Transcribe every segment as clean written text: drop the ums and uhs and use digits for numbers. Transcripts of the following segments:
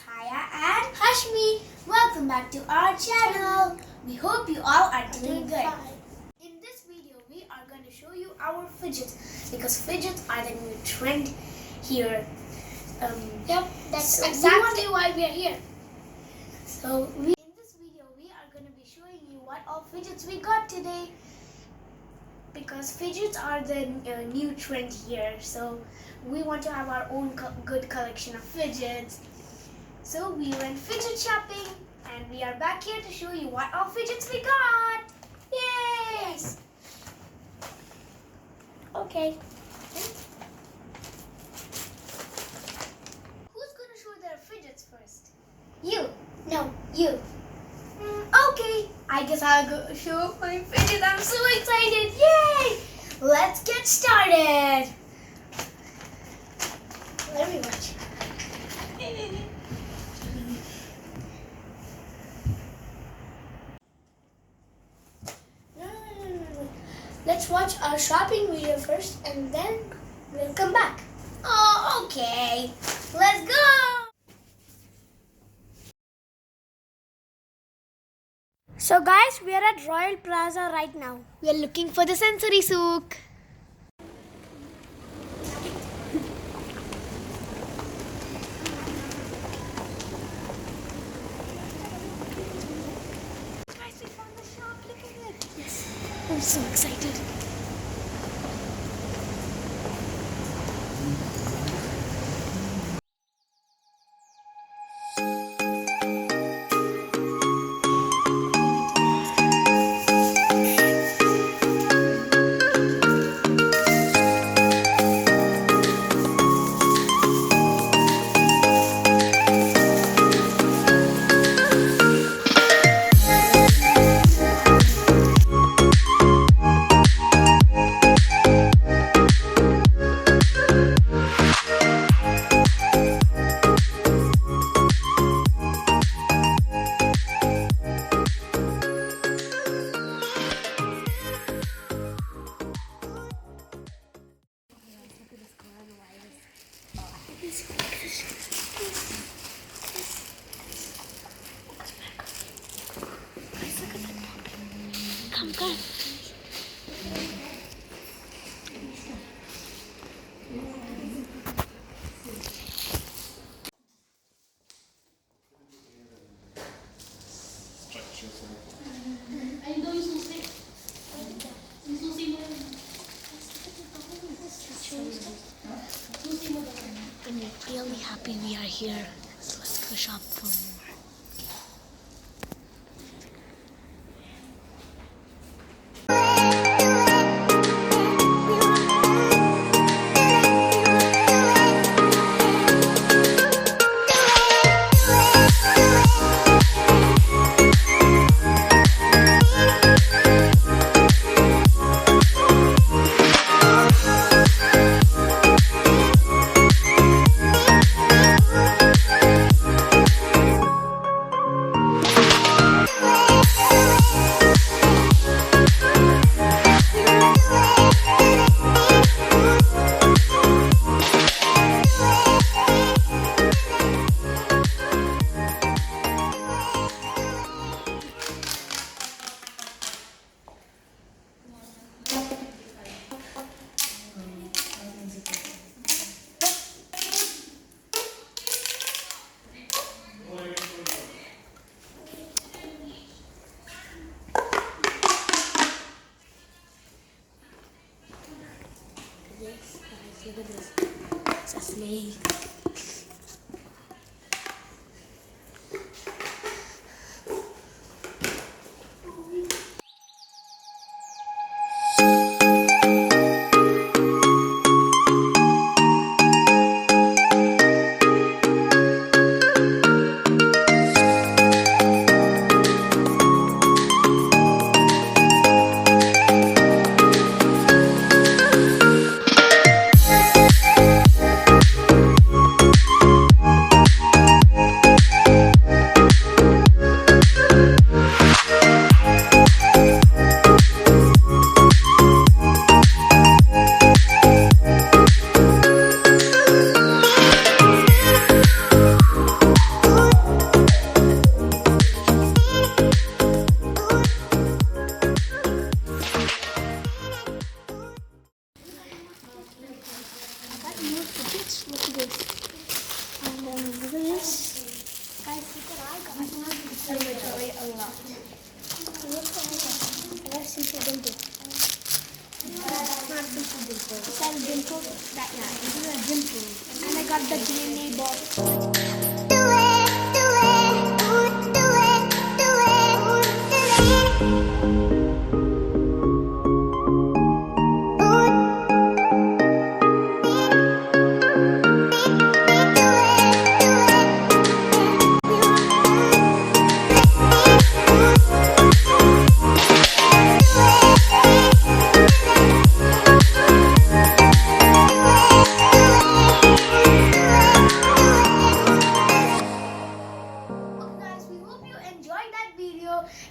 Haya and Hashmi. Welcome back to our channel. We hope you all are doing good. In this video, we are going to show you our fidgets because fidgets are the new trend here. Yep, that's exactly why we are here. So in this video, we are going to be showing you what all fidgets we got today. Because fidgets are the new trend here, so we want to have our own good collection of fidgets. So we went fidget shopping, and we are back here to show you what all fidgets we got. Yay! Yes. Okay. Who's gonna show their fidgets first? You. No, you. Okay, I guess I'll go show my fidget. I'm so excited. Yay! Let's get started. Let me watch. No. Let's watch our shopping video first and then we'll come back. Oh, okay. Let's go. So guys, we are at Royal Plaza right now. We are looking for the Sensory Souk. Guys, we found the shop. Look at it. Yes, I'm so excited. Come. I'm really happy we are here. So let's go shop for more. a lot. That's simple dimple. It's not simple dimple. It says dimple. That this is a dimple. And I got the DNA ball.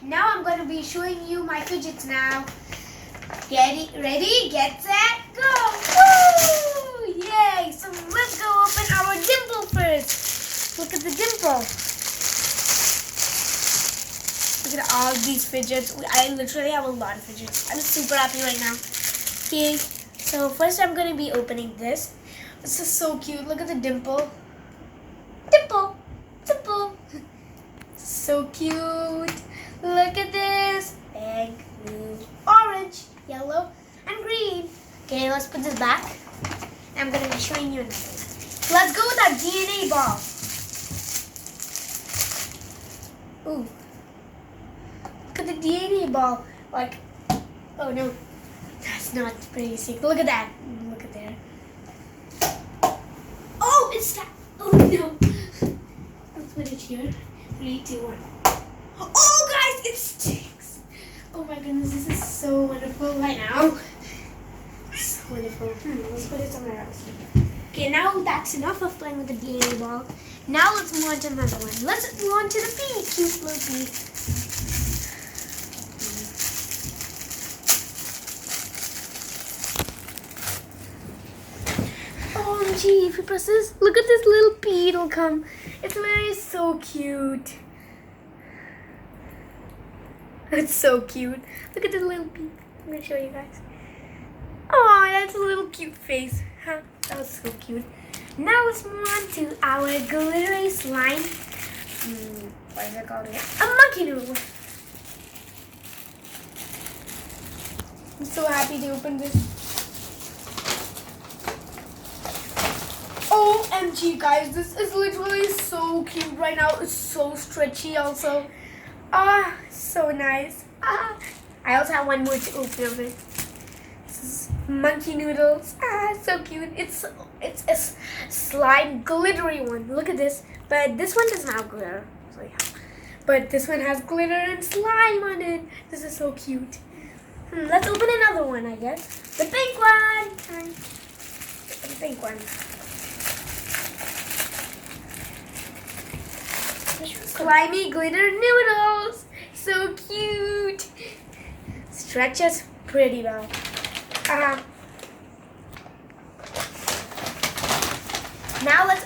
Now I'm going to be showing you my fidgets now. Ready, get set, go! Woo! Yay! So let's go open our dimple first. Look at the dimple. Look at all these fidgets. I literally have a lot of fidgets. I'm super happy right now. Okay, so first I'm going to be opening this. This is so cute. Look at the dimple. Dimple! Dimple! So cute. Look at this. Pink, blue, orange, yellow, and green. Okay, let's put this back. I'm going to be showing you another one. Let's go with our DNA ball. Ooh. Look at the DNA ball. Like, oh no. That's not pretty sick. Look at that. Look at there. Oh, it's that. Oh no. Let's put it here. 3, 2, 1. Oh guys, it sticks. Oh my goodness, this is so wonderful right now. So wonderful. Let's put it somewhere else. Okay, now that's enough of playing with the DNA ball. Now let's move on to another one. Let's move on to the pea. Cute little pea. OMG, if you press this, look at this little pea, it'll come. It's very so cute. It's so cute. Look at the little pea. I'm going to show you guys. Oh, that's a little cute face. Huh? That was so cute. Now let's move on to our glittery slime. What is it called again? A monkey noodle. I'm so happy to open this. OMG guys, this is literally so cute right now. It's so stretchy also. Ah, so nice. Ah, I also have one more to open of it. This is monkey noodles. Ah, so cute. It's a slime glittery one. Look at this. But this one doesn't have glitter. So yeah. But this one has glitter and slime on it. This is so cute. Let's open another one, I guess. The pink one. The pink one. Slimy glitter noodles. So cute. Stretches pretty well. Now let's.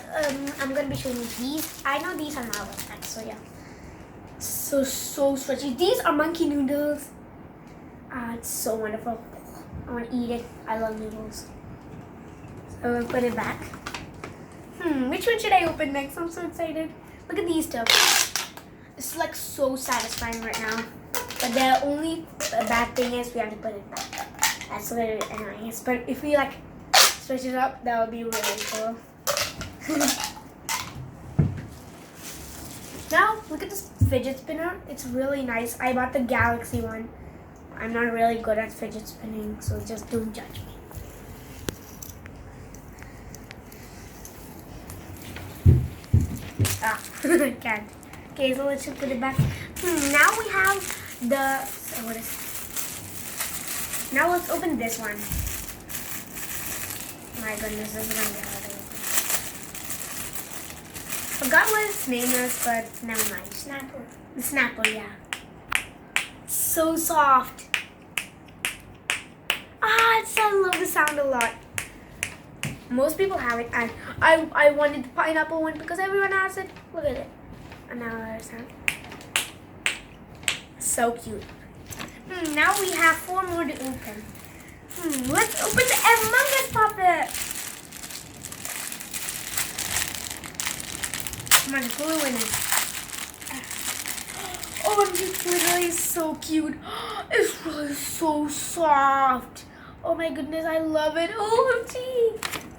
I'm gonna be showing you these. I know these are not like so yeah. So stretchy. These are monkey noodles. It's so wonderful. I want to eat it. I love noodles. So I'll put it back. Which one should I open next? I'm so excited. Look at these stuff. It's like so satisfying right now. But the only bad thing is we have to put it back. That's really annoying. But if we like stretch it up, that would be really cool. Now look at this fidget spinner. It's really nice. I bought the Galaxy one. I'm not really good at fidget spinning, so just don't judge me. I can't. Okay, so let's just put it back. Now we have the. What is? Now let's open this one. My goodness, this is gonna be hard to open. Forgot what its name is, but never mind. Snapper. The snapper, yeah. So soft. I love the sound a lot. Most people have it, and I wanted the pineapple one because everyone has it. Look at it. And now I understand. So cute. Now we have 4 more to open. Let's open the Among Us puppet. Come on, glue in it. Oh, and it's literally so cute. It's really so soft. Oh my goodness, I love it. OMG.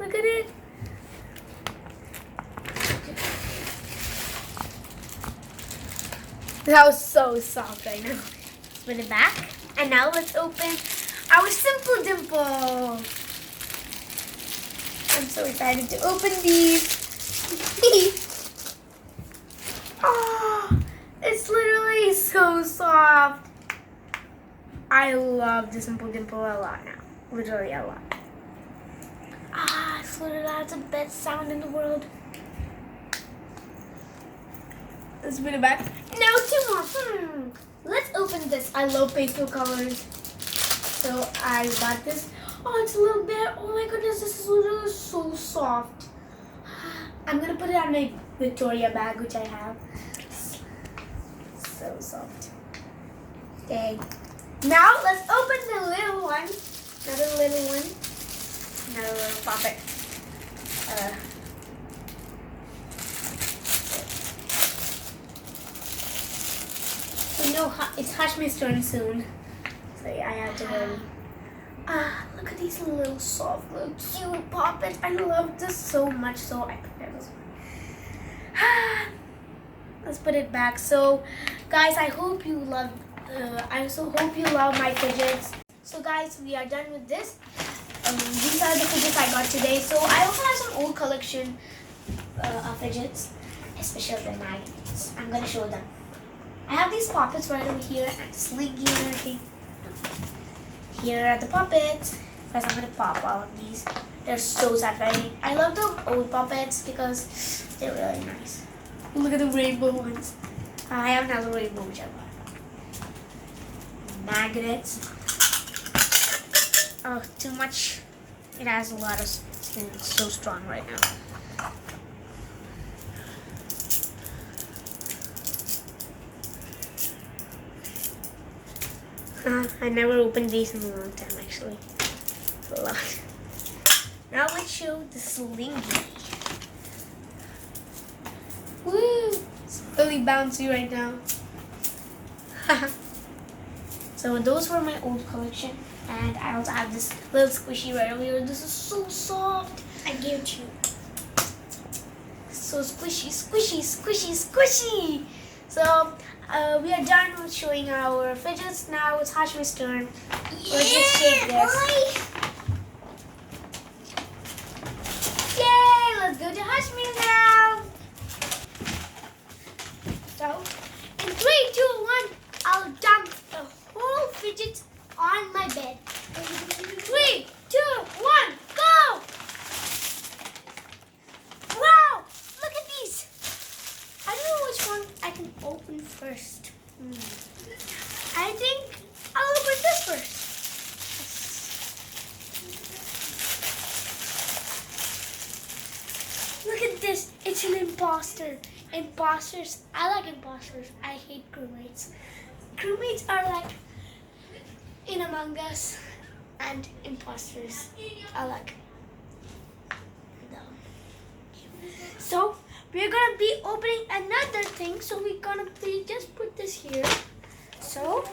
Look at it. That was so soft right now. Spin it back. And now let's open our Simple Dimple. I'm so excited to open these. Oh, it's literally so soft. I love the Simple Dimple a lot now. Literally a lot. It's literally that's the best sound in the world. Let's put it back. Now 2 more. Let's open this. I love pastel colors. So I got this. Oh, it's a little bit. Oh my goodness, this is literally so soft. I'm gonna put it on my Victoria bag, which I have. So soft. Okay. Now let's open the little one. Another little one. Another little poppet. We know it's Hashmi's turn soon. So yeah, I have to hurry. Look at these little soft, little cute poppets. I love this so much, so I prepared this one. Let's put it back. So, guys, I hope you love. I also hope you love my fidgets. So, guys, we are done with this. These are the fidgets I got today. So, I also have some old collection of fidgets, especially the magnets. I'm gonna show them. I have these poppets right over here and slinky and everything. Here are the puppets. First, I'm gonna pop all of these. They're so satisfying. I love the old puppets because they're really nice. Look at the rainbow ones. I have another rainbow which I bought. Magnets. Oh, too much. It has a lot of skin. It's so strong right now. I never opened these in a long time, actually. A lot. Now let's show the slinky. Woo! It's really bouncy right now. So those were my old collection. And I also have this little squishy right over here. This is so soft. I gave it to you. So squishy, squishy, squishy, squishy. So we are done with showing our fidgets. Now it's Hashmi's turn. Let's just shake this. Yay! Let's go to Hashmi's now. So, in 3, 2, 1, I'll dump the whole fidget on my bed. 3, 2, 1, go! Wow! Look at these. I don't know which one I can open first. I think I'll open this first. Look at this. It's an imposter. Imposters. I like imposters. I hate crewmates. Crewmates are like in Among Us, and imposters are like them. So we're gonna be opening another thing. So we're gonna just put this here. So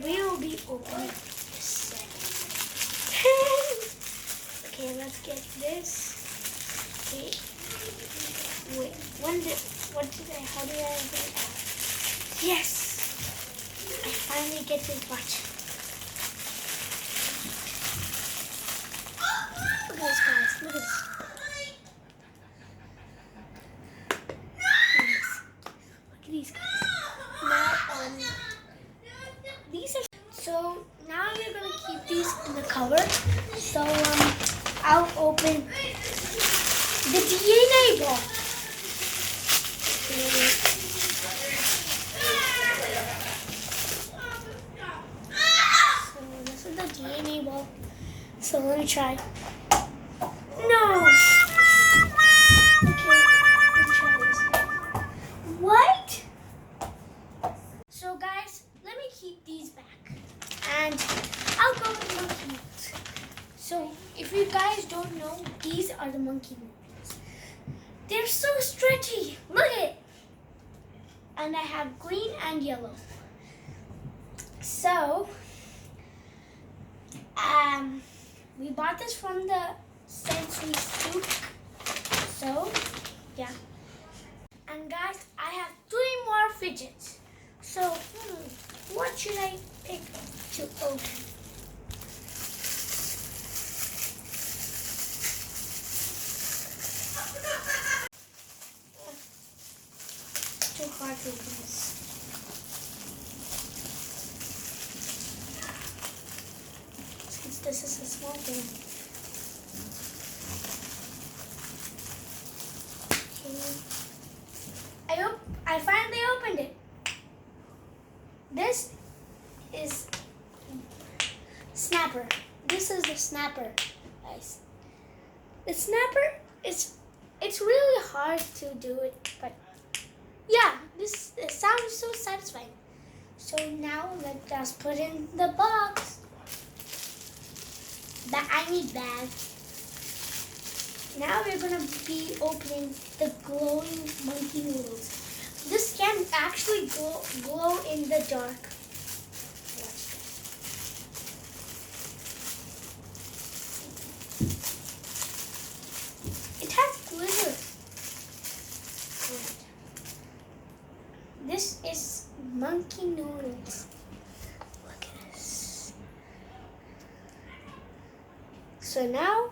we will be opening this. Okay, let's get this. Okay. Wait, how did I open it? Yes! I finally get to watch. Look at this, guys. Look at this. Look at these guys. Now, these are. So now we're gonna keep these in the cover. So I'll open the DNA ball. So this is the DNA ball. So let me try. No. Okay, let me try this. What? So guys, let me keep these back. And I'll go with monkey moves. So if you guys don't know, these are the monkey moves. They're so stretchy. Look at it. and I have green and yellow. So, we bought this from the Sensory Souk. So, yeah. And guys, I have 3 more fidgets. So, what should I pick to open? Too hard to open this. Since this is a small thing. Okay. I finally opened it. This is snapper. This is the snapper, guys. The snapper it's really hard to do it, but yeah, it sounds so satisfying. So now let us put in the box. I need bag. Now we're gonna be opening the glowing monkey noodles. This can actually glow in the dark. Watch this. It has glitter. This is monkey noodles. Look at this. So now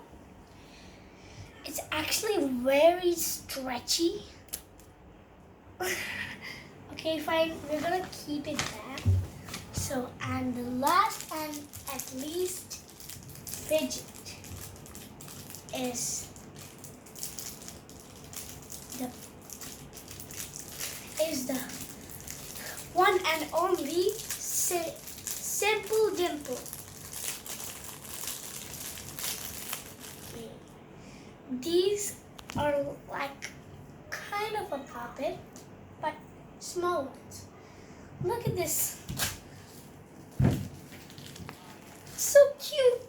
it's actually very stretchy. Okay, fine. We're gonna keep it back. So, and the last and at least fidget is the one and only Simple Dimple. These are like kind of a puppet, but small ones. Look at this. So cute.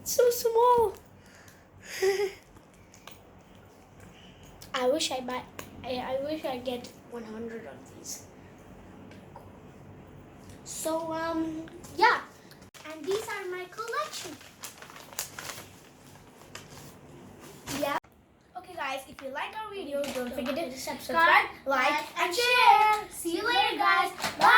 So small. I wish I get 100 of these. So yeah. And these are my collection. Yeah. Okay guys, if you like our video, don't forget to subscribe, like, and share. See you later guys. Bye.